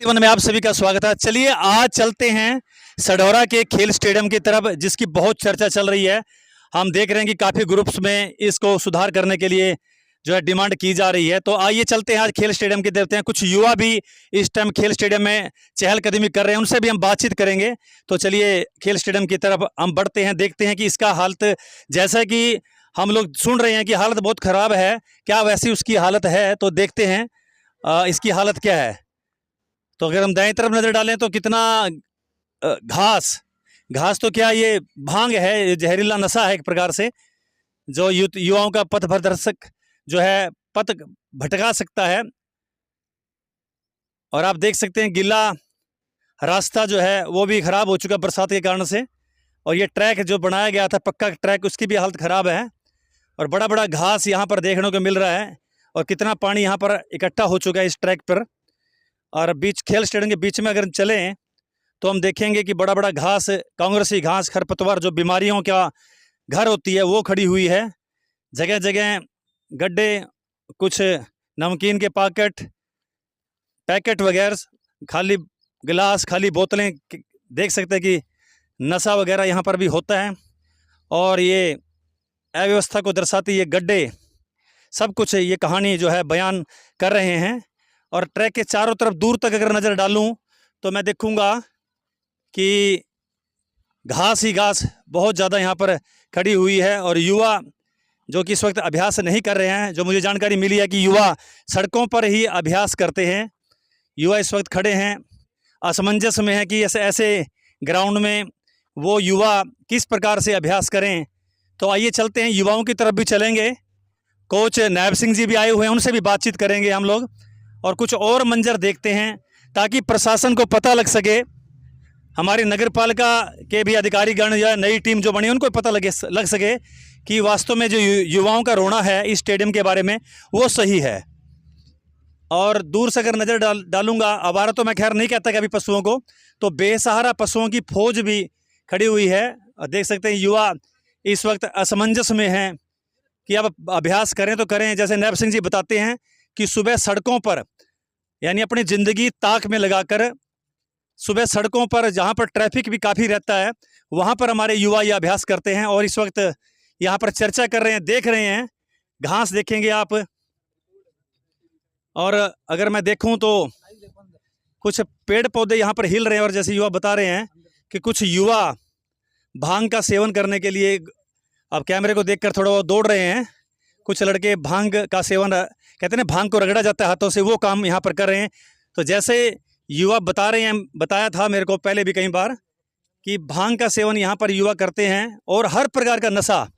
जीवन में आप सभी का स्वागत है। चलिए आज चलते हैं सढौरा के खेल स्टेडियम की तरफ, जिसकी बहुत चर्चा चल रही है। हम देख रहे हैं कि काफ़ी ग्रुप्स में इसको सुधार करने के लिए जो है डिमांड की जा रही है। तो आइए चलते हैं आज खेल स्टेडियम की देखते हैं। कुछ युवा भी इस टाइम खेल स्टेडियम में चहलकदमी कर रहे हैं, उनसे भी हम बातचीत करेंगे। तो चलिए खेल स्टेडियम की तरफ हम बढ़ते हैं, देखते हैं कि इसका हालत, जैसा कि हम लोग सुन रहे हैं कि हालत बहुत ख़राब है, क्या वैसी उसकी हालत है। तो देखते हैं इसकी हालत क्या है। तो अगर हम दाएं तरफ नज़र डालें तो कितना घास घास तो क्या, ये भांग है, ये जहरीला नशा है एक प्रकार से, जो युवाओं का पथ प्रदर्शक जो है पथ भटका सकता है। और आप देख सकते हैं गीला रास्ता जो है वो भी ख़राब हो चुका बरसात के कारण से। और ये ट्रैक जो बनाया गया था पक्का ट्रैक, उसकी भी हालत ख़राब है। और बड़ा बड़ा घास यहाँ पर देखने को मिल रहा है, और कितना पानी यहाँ पर इकट्ठा हो चुका है इस ट्रैक पर। और बीच खेल स्टेडियम के बीच में अगर चलें तो हम देखेंगे कि बड़ा बड़ा घास, कांग्रेसी घास, खरपतवार, जो बीमारियों का घर होती है वो खड़ी हुई है। जगह जगह गड्ढे, कुछ नमकीन के पैकेट वगैरह, खाली गिलास, खाली बोतलें, देख सकते हैं कि नशा वगैरह यहाँ पर भी होता है। और ये अव्यवस्था को दर्शाती ये गड्ढे, सब कुछ ये कहानी जो है बयान कर रहे हैं। और ट्रैक के चारों तरफ दूर तक अगर नज़र डालूं तो मैं देखूंगा कि घास ही घास बहुत ज़्यादा यहाँ पर खड़ी हुई है। और युवा जो कि इस वक्त अभ्यास नहीं कर रहे हैं, जो मुझे जानकारी मिली है कि युवा सड़कों पर ही अभ्यास करते हैं। युवा इस वक्त खड़े हैं, असमंजस में है कि ऐसे ग्राउंड में वो युवा किस प्रकार से अभ्यास करें। तो आइए चलते हैं, युवाओं की तरफ भी चलेंगे। कोच नायब सिंह जी भी आए हुए हैं, उनसे भी बातचीत करेंगे हम लोग, और कुछ और मंजर देखते हैं ताकि प्रशासन को पता लग सके, हमारी नगर पालिका के भी अधिकारीगण या नई टीम जो बनी उनको पता लग सके कि वास्तव में जो युवाओं का रोना है इस स्टेडियम के बारे में वो सही है। और दूर से अगर नज़र डालूंगा, आवारा तो मैं खैर नहीं कहता कि अभी पशुओं को, तो बेसहारा पशुओं की फौज भी खड़ी हुई है। और देख सकते हैं युवा इस वक्त असमंजस में हैं कि अब अभ्यास करें तो करें। जैसे नायब सिंह जी बताते हैं कि सुबह सड़कों पर, यानी अपनी ज़िंदगी ताक में लगाकर सुबह सड़कों पर, जहाँ पर ट्रैफिक भी काफ़ी रहता है, वहाँ पर हमारे युवा ये अभ्यास करते हैं। और इस वक्त यहाँ पर चर्चा कर रहे हैं, देख रहे हैं, घास देखेंगे आप। और अगर मैं देखूँ तो कुछ पेड़ पौधे यहाँ पर हिल रहे हैं, और जैसे युवा बता रहे हैं कि कुछ युवा भांग का सेवन करने के लिए अब कैमरे को देखकर थोड़ा वो दौड़ रहे हैं। कुछ लड़के भांग का सेवन, कहते हैं भांग को रगड़ा जाता है हाथों से, वो काम यहाँ पर कर रहे हैं। तो जैसे युवा बता रहे हैं, बताया था मेरे को पहले भी कई बार कि भांग का सेवन यहाँ पर युवा करते हैं। और हर प्रकार का नशा,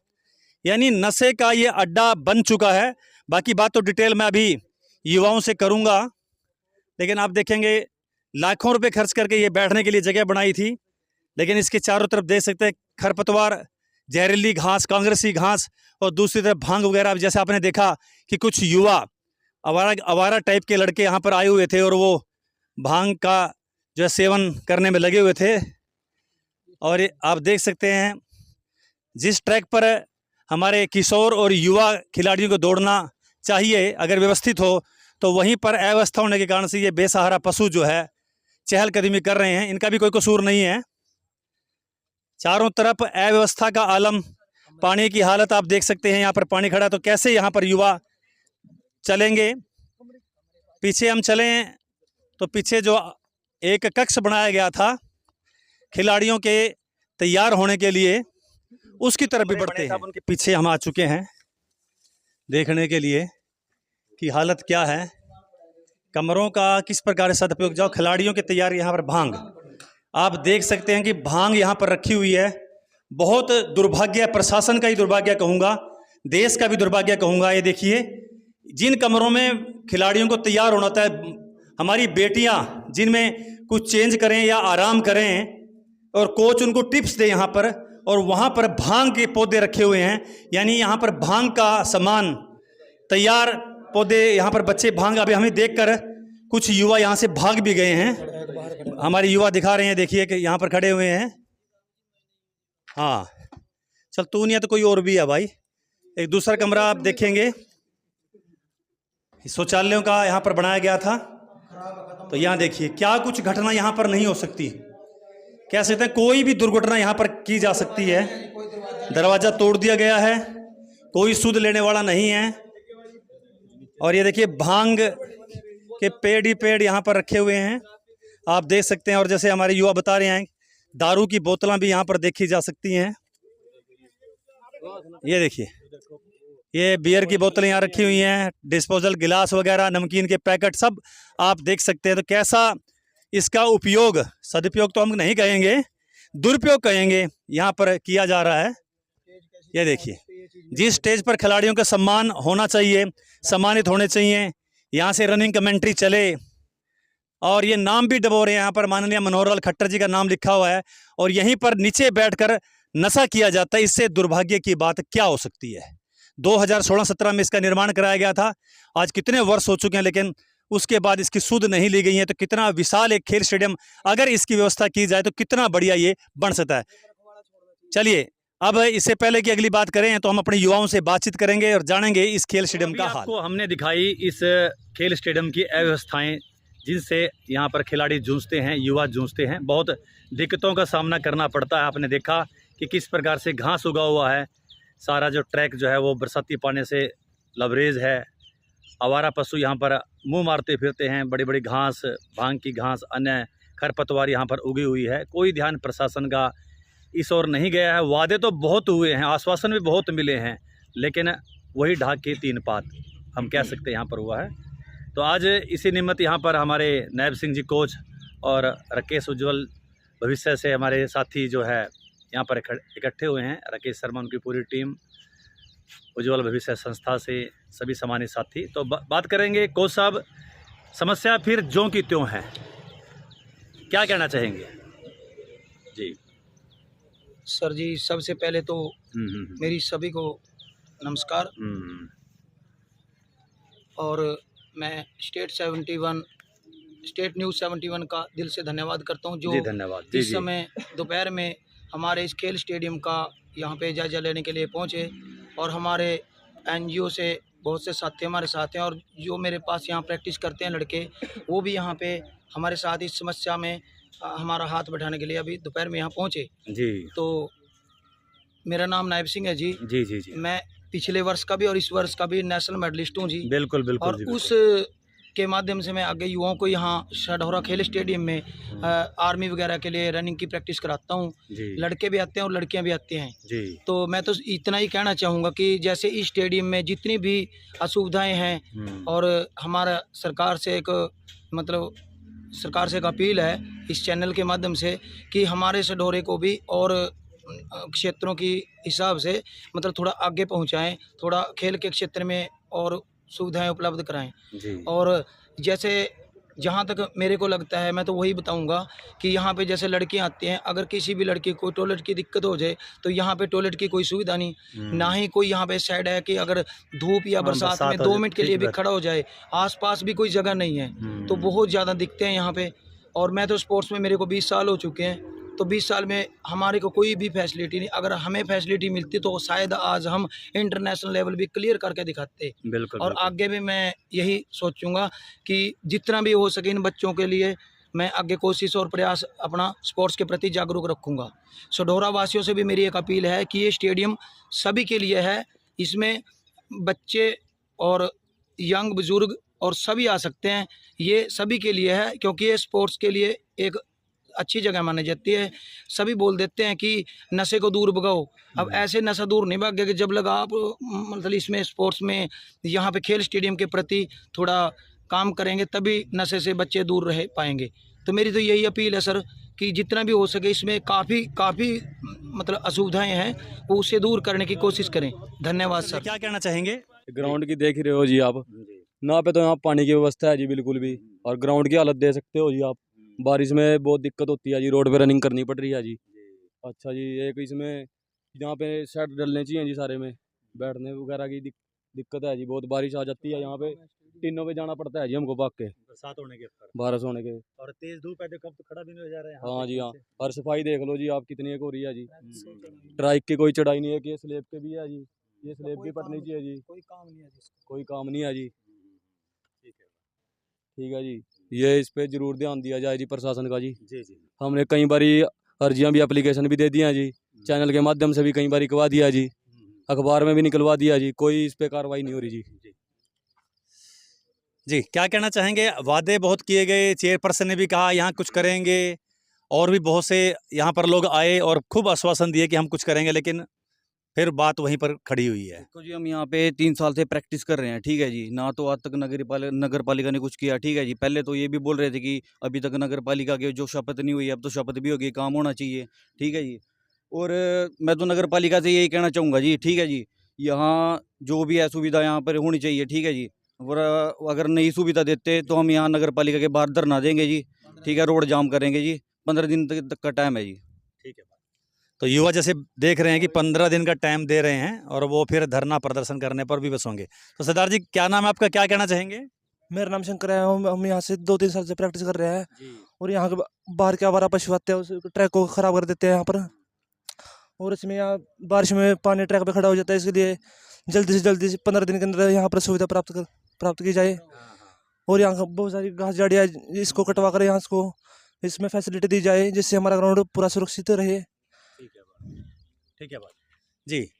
यानी नशे का ये अड्डा बन चुका है। बाकी बात तो डिटेल में अभी युवाओं से करूँगा। लेकिन आप देखेंगे लाखों रुपये खर्च करके ये बैठने के लिए जगह बनाई थी, लेकिन इसके चारों तरफ देख सकते हैं खरपतवार, जहरीली घास, कांग्रेसी घास, और दूसरी तरफ भांग वगैरह। जैसे आपने देखा कि कुछ युवा आवारा टाइप के लड़के यहाँ पर आए हुए थे, और वो भांग का जो है सेवन करने में लगे हुए थे। और आप देख सकते हैं जिस ट्रैक पर हमारे किशोर और युवा खिलाड़ियों को दौड़ना चाहिए, अगर व्यवस्थित हो, तो वहीं पर अव्यवस्था होने के कारण से ये बेसहारा पशु जो है चहलकदमी कर रहे हैं। इनका भी कोई कसूर नहीं है। चारों तरफ अव्यवस्था का आलम, पानी की हालत आप देख सकते हैं। यहाँ पर पानी खड़ा, तो कैसे यहाँ पर युवा चलेंगे। पीछे हम चलें तो पीछे जो एक कक्ष बनाया गया था खिलाड़ियों के तैयार होने के लिए, उसकी तरफ भी बढ़ते हैं। उनके पीछे हम आ चुके हैं देखने के लिए कि हालत क्या है, कमरों का किस प्रकार से सदुपयोग। जाओ, खिलाड़ियों की तैयारी। यहाँ पर भांग आप देख सकते हैं कि भांग यहाँ पर रखी हुई है। बहुत दुर्भाग्य, प्रशासन का ही दुर्भाग्य कहूँगा, देश का भी दुर्भाग्य कहूँगा। ये देखिए, जिन कमरों में खिलाड़ियों को तैयार होना होता है, हमारी बेटियाँ जिनमें कुछ चेंज करें या आराम करें, और कोच उनको टिप्स दे यहाँ पर, और वहाँ पर भांग के पौधे रखे हुए हैं। यानी यहाँ पर भांग का सामान तैयार, पौधे यहाँ पर बच्चे भांग, अभी हमें देखकर कुछ युवा यहाँ से भाग भी गए हैं। हमारे युवा दिखा रहे हैं, देखिए कि यहाँ पर खड़े हुए हैं। हाँ चल, तू नहीं है तो कोई और भी है भाई। एक दूसरा कमरा आप देखेंगे, शौचालयों का यहाँ पर बनाया गया था। तो यहाँ देखिए क्या कुछ घटना यहाँ पर नहीं हो सकती, कह सकते हैं कोई भी दुर्घटना यहाँ पर की जा सकती है। दरवाजा तोड़ दिया गया है, कोई सुध लेने वाला नहीं है। और ये देखिए भांग के पेड़ ही पेड़ यहाँ पर रखे हुए हैं, आप देख सकते हैं। और जैसे हमारे युवा बता रहे हैं, दारू की बोतलें भी यहाँ पर देखी जा सकती हैं। ये देखिए, ये बियर की बोतलें यहाँ रखी हुई हैं, डिस्पोजल गिलास वगैरह, नमकीन के पैकेट सब आप देख सकते हैं। तो कैसा इसका उपयोग, सदुपयोग तो हम नहीं कहेंगे, दुरुपयोग कहेंगे, यहाँ पर किया जा रहा है। ये देखिए, जिस स्टेज पर खिलाड़ियों का सम्मान होना चाहिए, सम्मानित होने चाहिए, यहाँ से रनिंग कमेंट्री चले। और ये नाम भी डबो रहे हैं, यहाँ पर माननीय मनोहर लाल खट्टर जी का नाम लिखा हुआ है, और यहीं पर नीचे बैठकर नशा किया जाता है। इससे दुर्भाग्य की बात क्या हो सकती है। 2016-17 में इसका निर्माण कराया गया था, आज कितने वर्ष हो चुके हैं, लेकिन उसके बाद इसकी सुध नहीं ली गई है। तो कितना विशाल एक खेल स्टेडियम अगर इसकी व्यवस्था की जाए तो कितना बढ़िया ये बन सकता है। चलिए, अब इससे पहले कि अगली बात करें तो हम अपने युवाओं से बातचीत करेंगे और जानेंगे इस खेल स्टेडियम का हाल। आपको हमने दिखाई इस खेल स्टेडियम की अव्यवस्थाएं, जिनसे यहाँ पर खिलाड़ी जूझते हैं, युवा जूझते हैं, बहुत दिक्कतों का सामना करना पड़ता है। आपने देखा कि किस प्रकार से घास उगा हुआ है, सारा जो ट्रैक जो है वो बरसाती पानी से लबरेज है। आवारा पशु यहाँ पर मुंह मारते फिरते हैं, बड़ी बड़ी घास, भांग की घास, अन्य खरपतवार यहाँ पर उगी हुई है। कोई ध्यान प्रशासन का इस ओर नहीं गया है। वादे तो बहुत हुए हैं, आश्वासन भी बहुत मिले हैं, लेकिन वही ढाक के तीन पात हम कह सकते हैं यहाँ पर हुआ है। तो आज इसी निमित्त यहाँ पर हमारे नायब सिंह जी कोच और राकेश उज्जवल भविष्य से हमारे साथी जो है यहाँ पर इकट्ठे हुए हैं। राकेश शर्मा, उनकी पूरी टीम, उज्जवल भविष्य संस्था से सभी सम्मानित साथी। तो बात करेंगे कोच साहब, समस्या फिर ज्यों की त्यों है, क्या कहना चाहेंगे जी? सर जी, सबसे पहले तो मेरी सभी को नमस्कार। और मैं स्टेट न्यूज़ 71 का दिल से धन्यवाद करता हूं, जो धन्यवाद इस समय दोपहर में हमारे इस खेल स्टेडियम का यहाँ पे जायजा लेने के लिए पहुंचे। और हमारे एनजीओ से बहुत से साथी हमारे साथ हैं, और जो मेरे पास यहाँ प्रैक्टिस करते हैं लड़के, वो भी यहाँ पे हमारे साथ इस समस्या में हमारा हाथ बैठाने के लिए अभी दोपहर में यहाँ पहुँचे जी। तो मेरा नाम नायब सिंह है जी। जी जी जी। मैं पिछले वर्ष का भी और इस वर्ष का भी नेशनल मेडलिस्ट हूँ जी। बिल्कुल बिल्कुल। और उस के माध्यम से मैं आगे युवाओं को यहाँ सढौरा खेल स्टेडियम में आर्मी वगैरह के लिए रनिंग की प्रैक्टिस कराता हूँ। लड़के भी आते हैं और लड़कियाँ भी आती हैं जी। तो मैं तो इतना ही कहना चाहूँगा कि जैसे इस स्टेडियम में जितनी भी असुविधाएं हैं, और हमारा सरकार से एक अपील है इस चैनल के माध्यम से कि हमारे सढौरे को भी और क्षेत्रों की हिसाब से थोड़ा आगे पहुंचाएं, थोड़ा खेल के क्षेत्र में और सुविधाएं उपलब्ध कराएं जी। और जैसे जहां तक मेरे को लगता है, मैं तो वही बताऊंगा कि यहाँ पे जैसे लड़कियां आती हैं, अगर किसी भी लड़की को टॉयलेट की दिक्कत हो जाए तो यहाँ पे टॉयलेट की कोई सुविधा नहीं, ना ही कोई यहाँ पे साइड है कि अगर धूप या बरसात में 2 मिनट के लिए भी खड़ा हो जाए, आसपास भी कोई जगह नहीं है। तो बहुत ज़्यादा दिक्कतें हैं यहाँ पे। और मैं तो स्पोर्ट्स में मेरे को 20 साल हो चुके हैं, तो 20 साल में हमारे को कोई भी फैसिलिटी नहीं। अगर हमें फैसिलिटी मिलती तो शायद आज हम इंटरनेशनल लेवल भी क्लियर करके दिखाते। बिल्कुल। और आगे भी मैं यही सोचूंगा कि जितना भी हो सके इन बच्चों के लिए मैं आगे कोशिश और प्रयास अपना स्पोर्ट्स के प्रति जागरूक रखूंगा। सढौरा वासियों से भी मेरी एक अपील है कि ये स्टेडियम सभी के लिए है, इसमें बच्चे और यंग बुजुर्ग और सभी आ सकते हैं। ये सभी के लिए है, क्योंकि ये स्पोर्ट्स के लिए एक अच्छी जगह मानी जाती है। सभी बोल देते हैं कि नशे को दूर भगाओ, अब ऐसे नशा दूर नहीं भागेगा जब लगा आप इसमें स्पोर्ट्स में यहाँ पे खेल स्टेडियम के प्रति थोड़ा काम करेंगे, तभी नशे से बच्चे दूर रह पाएंगे। तो मेरी तो यही अपील है सर कि जितना भी हो सके इसमें काफ़ी असुविधाएं हैं, वो उसे दूर करने की कोशिश करें। धन्यवाद सर। क्या कहना चाहेंगे? ग्राउंड की देख ही रहे हो जी आप, ना पे तो यहाँ पानी की व्यवस्था है जी बिल्कुल भी, और ग्राउंड की हालत दे सकते हो जी आप। बारिश में बहुत दिक्कत होती है जी, रोड पे रनिंग करनी पड़ रही है जी। अच्छा जी, एक इसमें यहाँ पे सेट डलने चाहिए जी, सारे में बैठने वगैरह की दिक्कत है जी। बहुत बारिश आ जाती है यहाँ पे, टीनों पे जाना पड़ता है जी हमको भाग के, बारिश होने के। और तेज धूप है तो कब तो खड़ा भी नहीं हो जा रहा है। हाँ जी हाँ, और सफाई देख लो जी आप कितनी एक हो रही है जी। ट्राइक की कोई चढ़ाई नहीं है कि स्लेब के भी है जी, ये स्लेब भी पड़नी चाहिए जी। कोई काम नहीं है जी। ठीक है जी। ये इस पे जरूर ध्यान दिया जाए जी प्रशासन का जी। जी जी। हमने कई बारी अर्जियां भी एप्लीकेशन भी दे दी हैं जी, चैनल के माध्यम से भी कई बार लिखवा दिया जी, अखबार में भी निकलवा दिया जी, कोई इस पे कार्रवाई नहीं हो रही जी। जी, क्या कहना चाहेंगे? वादे बहुत किए गए, चेयरपर्सन ने भी कहा यहाँ कुछ करेंगे, और भी बहुत से यहाँ पर लोग आए और खूब आश्वासन दिए कि हम कुछ करेंगे, लेकिन फिर बात वहीं पर खड़ी हुई है। देखो जी, हम यहाँ पे 3 साल से प्रैक्टिस कर रहे हैं, ठीक है जी। ना तो आज तक नगर पालिका ने कुछ किया, ठीक है जी। पहले तो ये भी बोल रहे थे कि अभी तक नगर पालिका की जो शपथ नहीं हुई है, अब तो शपथ भी होगी, काम होना चाहिए, ठीक है जी। और मैं तो नगर पालिका से यही कहना चाहूँगा जी, ठीक है जी। यहाँ जो भी है सुविधा यहाँ पर होनी चाहिए, ठीक है जी। और अगर नई सुविधा देते तो हम यहाँ नगर पालिका के बाहर धरना देंगे जी, ठीक है, रोड जाम करेंगे जी। 15 दिन तक का टाइम है जी। ठीक है। तो युवा जैसे देख रहे हैं कि 15 दिन का टाइम दे रहे हैं और वो फिर धरना प्रदर्शन करने पर भी बस होंगे। तो सरदार जी, क्या नाम है आपका, क्या कहना चाहेंगे? मेरा नाम शंकर है। हम यहाँ से 2-3 साल से प्रैक्टिस कर रहे हैं और यहाँ के बाहर के आवारा पशु आते हैं, उस ट्रैक को ख़राब कर देते हैं यहाँ पर। और इसमें यहाँ बारिश में पानी ट्रैक पे खड़ा हो जाता है, इसके लिए जल्दी से 15 दिन के अंदर यहाँ पर सुविधा प्राप्त की जाए। और यहाँ बहुत सारी घास झाड़ियाँ, इसको कटवा कर यहाँ इसमें फैसिलिटी दी जाए, जिससे हमारा ग्राउंड पूरा सुरक्षित रहे। ठीक है भाई जी।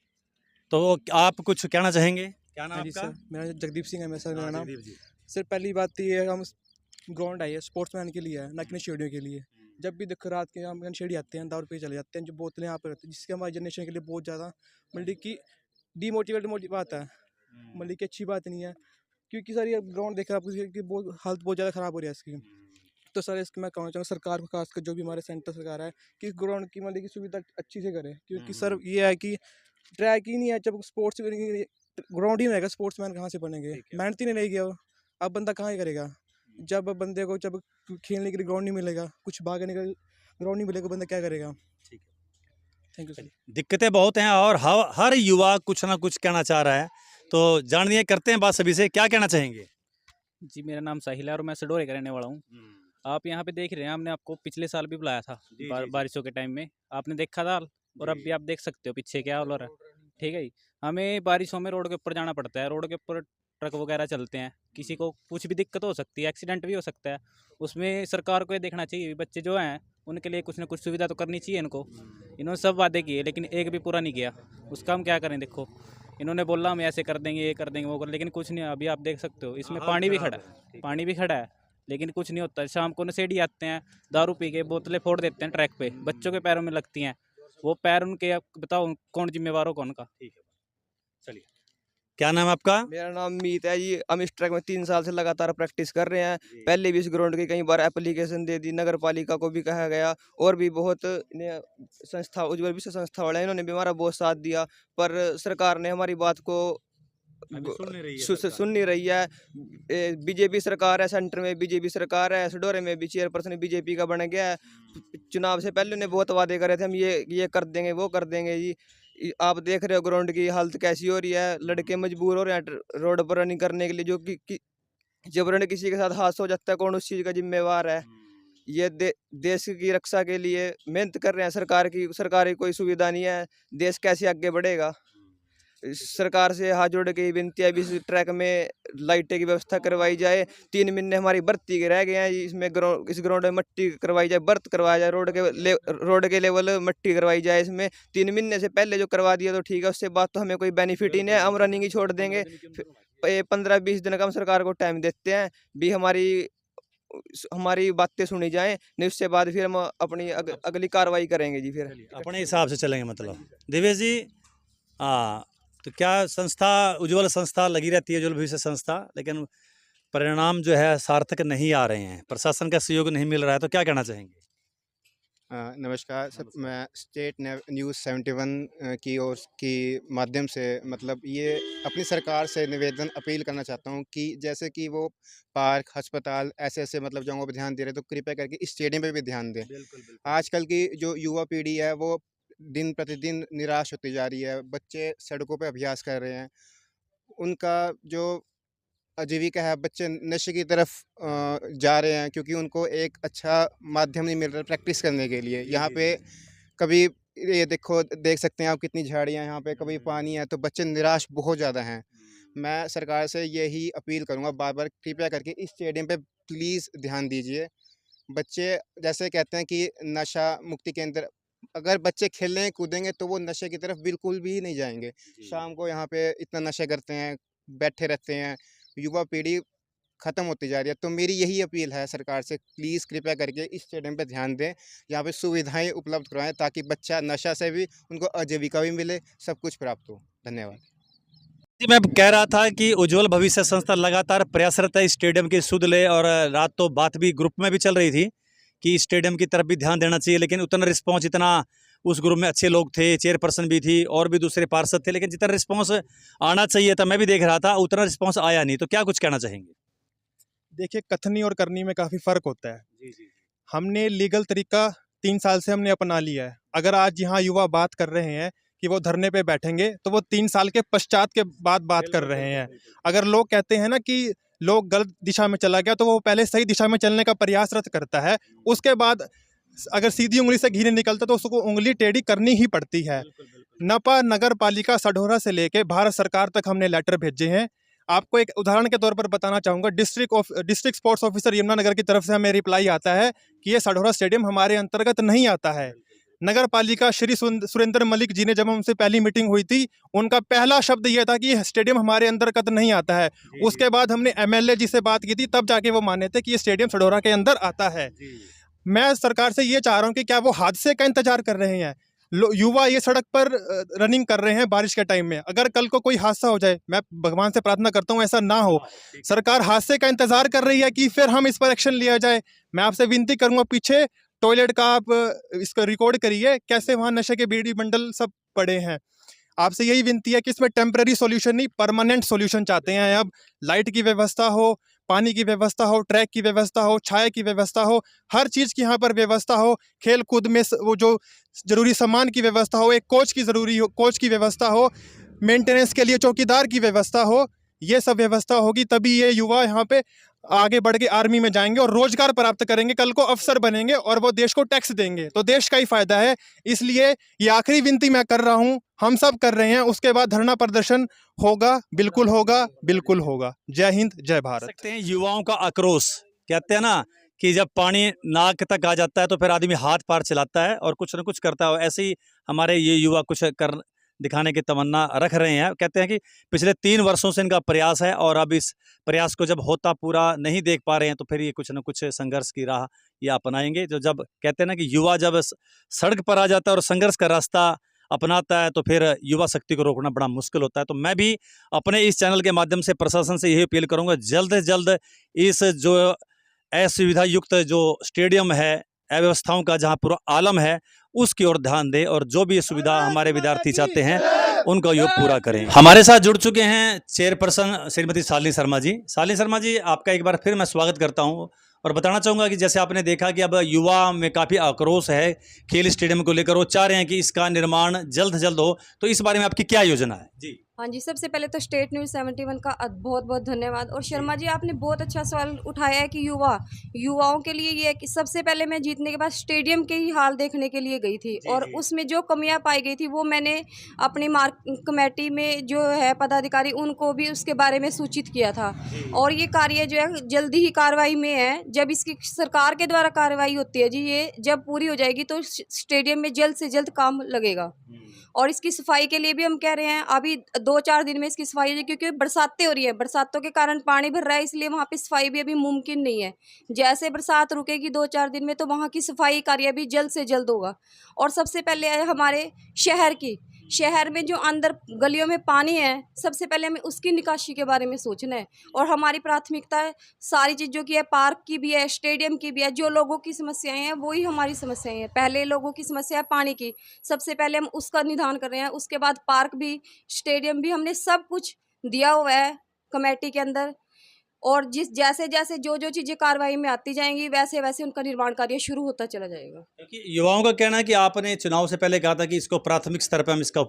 तो आप कुछ कहना चाहेंगे? क्या नाम जी आपका? सर, मेरा जगदीप सिंह है सर, मेरा नाम। जगदीप जी। सर, पहली बात तो ये है, हम ग्राउंड आई है स्पोर्ट्समैन के लिए है, ना कि नशेड़ियों के लिए। जब भी देखो रात के हम नशेड़ी आते हैं, दारू पे चले जाते हैं, जो बोतलें यहाँ पर रहती हैं, जिससे हमारी जनरेशन के लिए बहुत ज़्यादा मतलब कि डीमोटिवेट बात है, मतलब कि अच्छी बात नहीं है। क्योंकि सर ये ग्राउंड देख रहे हैं आप कि बहुत हालत बहुत ज़्यादा ख़राब हो रही है इसकी। तो सर इसको मैं कहना चाहूँगा सरकार को, खासकर जो भी हमारे सेंटर सरकार है, कि इस ग्राउंड की मतलब की सुविधा अच्छी से करे। क्योंकि सर ये है कि ट्रैक ही नहीं है, जब स्पोर्ट्स ग्राउंड ही नहीं रहेगा, स्पोर्ट्समैन कहाँ से बनेंगे? मेहनत ही नहीं रहेगी, अब बंदा कहाँ ही करेगा? जब बंदे को जब खेलने के लिए ग्राउंड नहीं मिलेगा, कुछ भागने का ग्राउंड नहीं मिलेगा, बंदा क्या करेगा? ठीक है। Thank you sir. दिक्कतें बहुत हैं और हर युवा कुछ ना कुछ कहना चाह रहा है, तो जानिए, करते हैं बात सभी से। क्या कहना चाहेंगे? जी, मेरा नाम साहिल है और मैं सडोरे का रहने वाला हूँ। आप यहाँ पे देख रहे हैं, हमने आपको पिछले साल भी बुलाया था बारिशों के टाइम में, आपने देखा था, और अब भी आप देख सकते हो पीछे क्या हो रहा है, ठीक है जी। हमें बारिशों में रोड के ऊपर जाना पड़ता है, रोड के ऊपर ट्रक वगैरह चलते हैं, किसी को कुछ भी दिक्कत हो सकती है, एक्सीडेंट भी हो सकता है। उसमें सरकार को ये देखना चाहिए, बच्चे जो हैं उनके लिए कुछ ना कुछ सुविधा तो करनी चाहिए इनको। इन्होंने सब वादे किए लेकिन एक भी पूरा नहीं किया, उसका हम क्या करें? देखो, इन्होंने बोला हम ऐसे कर देंगे, ये कर देंगे, वो कर, लेकिन कुछ नहीं। अभी आप देख सकते हो इसमें पानी भी खड़ा है, लेकिन कुछ नहीं होता। शाम को नशेड़ी आते हैं, दारू पी के बोतलें फोड़ देते हैं ट्रैक पे, बच्चों के पैरों में लगती हैं, वो पैर उनके, आप बताओ कौन जिम्मेवार हो, कौन का? ठीक है, चलिए। क्या नाम है आपका? मेरा नाम मीत है जी। हम इस ट्रैक में 3 साल से लगातार प्रैक्टिस कर रहे हैं। पहले भी इस ग्राउंड की कई बार एप्लीकेशन दे दी, नगर पालिका को भी कहा गया, और भी बहुत संस्था, उज्ज्वल विश्व संस्था वाले, इन्होंने भी हमारा बहुत साथ दिया, पर सरकार ने हमारी बात को सुन नहीं रही है। बीजेपी सरकार है, सेंटर में बीजेपी सरकार है, सडोरे में भी चेयरपर्सन बीजेपी का बन गया है। चुनाव से पहले उन्हें बहुत वादे करे थे, हम ये कर देंगे, वो कर देंगे जी। आप देख रहे हो ग्राउंड की हालत कैसी हो रही है, लड़के मजबूर हो रहे हैं रोड पर रनिंग करने के लिए, जो कि जबरन किसी के साथ हादसा हो जाता है, कौन उस चीज़ का जिम्मेवार है? ये देश की रक्षा के लिए मेहनत कर रहे हैं, सरकारी कोई सुविधा नहीं है, देश कैसे आगे बढ़ेगा? सरकार से हाथ जोड़ के विनती है, इस ट्रैक में लाइटें की व्यवस्था करवाई जाए। 3 महीने हमारी भर्ती के रह गए हैं, इसमें इस ग्राउंड में मट्टी करवाई जाए, बर्थ करवाया जाए, रोड के लेवल मट्टी करवाई जाए। इसमें 3 महीने से पहले जो करवा दिया तो ठीक है, उससे बाद तो हमें कोई बेनिफिट ही नहीं है, हम रनिंग ही छोड़ देंगे। 15-20 दिन का हम सरकार को टाइम देते हैं भी, हमारी बातें सुनी जाएं, नहीं उससे बाद फिर हम अपनी अगली कार्रवाई करेंगे जी। फिर अपने हिसाब से चलेंगे, मतलब। दिवेश जी, हाँ, तो क्या संस्था, उज्ज्वल संस्था लगी रहती है, उज्ज्वल भविष्य संस्था, लेकिन परिणाम जो है सार्थक नहीं आ रहे हैं, प्रशासन का सहयोग नहीं मिल रहा है, तो क्या कहना चाहेंगे? नमस्कार सर, मैं स्टेट न्यूज़ 71 की ओर की माध्यम से मतलब ये अपनी सरकार से निवेदन अपील करना चाहता हूँ कि जैसे कि वो पार्क, अस्पताल ऐसे मतलब जगहों पर ध्यान दे रहे, तो कृपया करके इस स्टेडियम पे भी ध्यान दें। आजकल की जो युवा पीढ़ी है वो दिन प्रतिदिन निराश होती जा रही है, बच्चे सड़कों पे अभ्यास कर रहे हैं, उनका जो आजीविका है, बच्चे नशे की तरफ जा रहे हैं, क्योंकि उनको एक अच्छा माध्यम नहीं मिल रहा प्रैक्टिस करने के लिए। यहाँ पे कभी ये देख सकते हैं आप कितनी झाड़ियाँ यहाँ पे, कभी पानी है, तो बच्चे निराश बहुत ज़्यादा हैं। मैं सरकार से यही अपील करूँगा बार बार, कृपया करके इस स्टेडियम पे प्लीज़ ध्यान दीजिए। बच्चे जैसे कहते हैं कि नशा मुक्ति केंद्र, अगर बच्चे खेलें कूदेंगे तो वो नशे की तरफ बिल्कुल भी नहीं जाएँगे। शाम को यहाँ पे इतना नशे करते हैं, बैठे रहते हैं, युवा पीढ़ी ख़त्म होती जा रही है। तो मेरी यही अपील है सरकार से, प्लीज़ कृपया करके इस स्टेडियम पे ध्यान दें, यहाँ पे सुविधाएँ उपलब्ध करवाएँ ताकि बच्चा नशा से भी, उनको आजीविका भी मिले, सब कुछ प्राप्त हो। धन्यवाद। जी, मैं कह रहा था कि उज्ज्वल भविष्य संस्था लगातार प्रयासरत है इस स्टेडियम की सुध ले, और रात तो बात भी ग्रुप में भी चल रही थी कि स्टेडियम की तरफ भी ध्यान देना चाहिए, लेकिन उतना रिस्पॉन्स, इतना उस ग्रुप में अच्छे लोग थे, चेयरपर्सन भी थी और भी दूसरे पार्षद थे, लेकिन जितना रिस्पॉन्स आना चाहिए था, मैं भी देख रहा था, उतना रिस्पॉन्स आया नहीं। तो क्या कुछ कहना चाहेंगे? देखिए, कथनी और करनी में काफ़ी फ़र्क होता है। हमने लीगल तरीका 3 साल से हमने अपना लिया है। अगर आज यहाँ युवा बात कर रहे हैं कि वो धरने पे बैठेंगे, तो वो 3 साल के पश्चात के बाद बात कर रहे हैं। अगर लोग कहते हैं ना कि लोग गलत दिशा में चला गया, तो वो पहले सही दिशा में चलने का प्रयासरत करता है। उसके बाद अगर सीधी उंगली से घी नहीं निकलता तो उसको उंगली टेढ़ी करनी ही पड़ती है। नपा नगर पालिका सढौरा से लेके भारत सरकार तक हमने लेटर भेजे हैं। आपको एक उदाहरण के तौर पर बताना चाहूँगा, डिस्ट्रिक्ट स्पोर्ट्स ऑफिसर यमुनानगर की तरफ से हमें रिप्लाई आता है कि ये सढौरा स्टेडियम हमारे अंतर्गत नहीं आता है। नगर पालिका श्री सुरेंद्र मलिक जी ने, जब हमसे पहली मीटिंग हुई थी, उनका पहला शब्द यह था कि ये स्टेडियम हमारे अंतर्गत नहीं आता है। उसके बाद हमने एमएलए जी से बात की थी, तब जाके वो माने थे कि ये स्टेडियम सढौरा के अंदर आता है। मैं सरकार से ये चाह रहा हूँ कि क्या वो हादसे का इंतजार कर रहे हैं? युवा ये सड़क पर रनिंग कर रहे हैं बारिश के टाइम में, अगर कल को कोई हादसा हो जाए, मैं भगवान से प्रार्थना करता हूँ ऐसा ना हो, सरकार हादसे का इंतजार कर रही है कि फिर हम इस पर एक्शन लिया जाए। मैं आपसे विनती करूंगा, पीछे टॉयलेट का आप इसको रिकॉर्ड करिए, कैसे वहाँ नशे के बीड़ी बंडल सब पड़े हैं। आपसे यही विनती है कि इसमें टेम्पररी सॉल्यूशन नहीं, परमानेंट सॉल्यूशन चाहते हैं। अब लाइट की व्यवस्था हो, पानी की व्यवस्था हो, ट्रैक की व्यवस्था हो, छाया की व्यवस्था हो, हर चीज़ की यहाँ पर व्यवस्था हो। खेल कूद में वो जो जरूरी सामान की व्यवस्था हो, एक कोच की व्यवस्था हो, मेंटेनेंस के लिए चौकीदार की व्यवस्था हो। ये सब व्यवस्था होगी तभी ये युवा यहाँ पे आगे बढ़ के आर्मी में जाएंगे और रोजगार प्राप्त करेंगे, कल को अफसर बनेंगे और वो देश को टैक्स देंगे, तो देश का ही फायदा है। इसलिए ये आखिरी विनती मैं कर रहा हूँ, हम सब कर रहे हैं। उसके बाद धरना प्रदर्शन होगा, बिल्कुल होगा, बिल्कुल होगा। जय हिंद, जय भारत। सकते हैं युवाओं का आक्रोश, कहते हैं ना कि जब पानी नाक तक आ जाता है तो फिर आदमी हाथ पार चलाता है और कुछ न कुछ करता है। ऐसे ही हमारे ये युवा कुछ कर दिखाने की तमन्ना रख रहे हैं। कहते हैं कि पिछले 3 वर्षों से इनका प्रयास है और अब इस प्रयास को जब होता पूरा नहीं देख पा रहे हैं तो फिर ये कुछ न कुछ संघर्ष की राह ये अपनाएंगे। जो जब कहते हैं ना कि युवा जब सड़क पर आ जाता है और संघर्ष का रास्ता अपनाता है तो फिर युवा शक्ति को रोकना बड़ा मुश्किल होता है। तो मैं भी अपने इस चैनल के माध्यम से प्रशासन से यही अपील करूँगा, जल्द से जल्द इस जो असुविधा युक्त जो स्टेडियम है, अव्यवस्थाओं का जहां पूरा आलम है, उसकी ओर ध्यान दें और जो भी सुविधा हमारे विद्यार्थी चाहते हैं उनका योग पूरा करें। हमारे साथ जुड़ चुके हैं चेयरपर्सन श्रीमती शालिनी शर्मा जी। शालिनी शर्मा जी, आपका एक बार फिर मैं स्वागत करता हूं और बताना चाहूँगा कि जैसे आपने देखा कि अब युवा में काफ़ी आक्रोश है खेल स्टेडियम को लेकर, वो चाह रहे हैं कि इसका निर्माण जल्द से जल्द हो, तो इस बारे में आपकी क्या योजना है? जी हाँ जी, सबसे पहले तो स्टेट न्यूज़ 71 का बहुत बहुत धन्यवाद। और शर्मा जी, आपने बहुत अच्छा सवाल उठाया है कि युवाओं के लिए ये है कि सबसे पहले मैं जीतने के बाद स्टेडियम के ही हाल देखने के लिए गई थी और उसमें जो कमियां पाई गई थी वो मैंने अपनी कमेटी में जो है पदाधिकारी उनको भी उसके बारे में सूचित किया था। और ये कार्य जो है जल्दी ही कार्रवाई में है। जब इसकी सरकार के द्वारा कार्रवाई होती है जी, ये जब पूरी हो जाएगी तो स्टेडियम में जल्द से जल्द काम लगेगा। और इसकी सफाई के लिए भी हम कह रहे हैं, अभी 2-4 दिन में इसकी सफाई हो जाएगी, क्योंकि बरसातें हो रही है, बरसातों के कारण पानी भर रहा है, इसलिए वहाँ पे सफाई भी अभी मुमकिन नहीं है। जैसे बरसात रुकेगी 2-4 दिन में तो वहाँ की सफाई कार्य भी जल्द से जल्द होगा। और सबसे पहले है हमारे शहर में जो अंदर गलियों में पानी है, सबसे पहले हमें उसकी निकासी के बारे में सोचना है। और हमारी प्राथमिकता है सारी चीज़ों की है, पार्क की भी है, स्टेडियम की भी है। जो लोगों की समस्याएं हैं वही हमारी समस्याएं हैं। पहले लोगों की समस्या है पानी की, सबसे पहले हम उसका निदान कर रहे हैं। उसके बाद पार्क भी, स्टेडियम भी, हमने सब कुछ दिया हुआ है कमेटी के अंदर। और जैसे जैसे जो चीज़ें कार्रवाई में आती जाएंगी वैसे वैसे उनका निर्माण कार्य शुरू होता चला जाएगा। क्योंकि युवाओं का कहना है कि आपने चुनाव से पहले कहा था कि इसको प्राथमिक स्तर पर हम इसका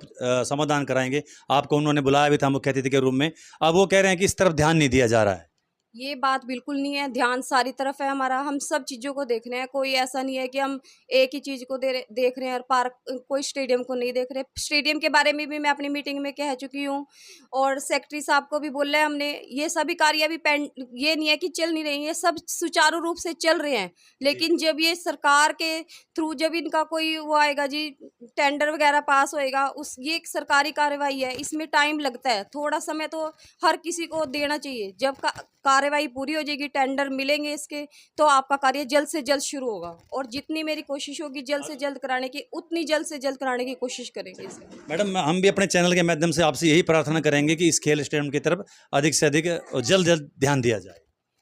समाधान कराएंगे, आपको उन्होंने बुलाया भी था मुख्य अतिथि के रूप में। अब वो कह रहे हैं कि इस तरफ ध्यान नहीं दिया जा रहा है। ये बात बिल्कुल नहीं है, ध्यान सारी तरफ है हमारा, हम सब चीज़ों को देख रहे हैं। कोई ऐसा नहीं है कि हम एक ही चीज़ को देख रहे हैं और पार्क कोई स्टेडियम को नहीं देख रहे। स्टेडियम के बारे में भी मैं अपनी मीटिंग में कह चुकी हूँ और सेक्रेटरी साहब को भी बोला है हमने। ये सभी कार्य अभी ये नहीं है कि चल नहीं रही, ये सब सुचारू रूप से चल रहे हैं। लेकिन जब ये सरकार के थ्रू जब इनका कोई वो आएगा जी, टेंडर वगैरह पास होएगा, ये एक सरकारी कार्रवाई है, इसमें टाइम लगता है। थोड़ा समय तो हर किसी को देना चाहिए। जब कार्रवाई पूरी हो जाएगी, टेंडर मिलेंगे इसके, तो आपका कार्य जल्द से जल्द शुरू होगा। और जितनी मेरी कोशिश होगी जल्द से जल्द कराने की, उतनी जल्द से जल्द कराने की कोशिश करेंगे इसे। मैडम, हम भी अपने चैनल के माध्यम से आपसे यही प्रार्थना करेंगे कि इस खेल स्टेडियम की तरफ अधिक से अधिक और जल्द जल्द ध्यान दिया जाए।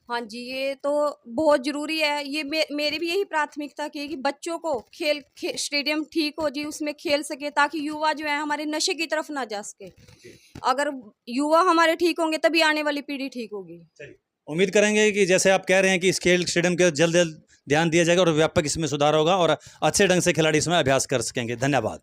हाँ जी, ये तो बहुत ज़रूरी है। ये मेरी भी यही प्राथमिकता की है कि बच्चों को स्टेडियम ठीक हो जी, उसमें खेल सके, ताकि युवा जो है हमारे नशे की तरफ ना जा सके। अगर युवा हमारे ठीक होंगे तभी आने वाली पीढ़ी ठीक होगी। उम्मीद करेंगे कि जैसे आप कह रहे हैं कि इस खेल स्टेडियम के जल्द जल्द ध्यान दिया जाएगा और व्यापक इसमें सुधार होगा और अच्छे ढंग से खिलाड़ी इसमें अभ्यास कर सकेंगे। धन्यवाद।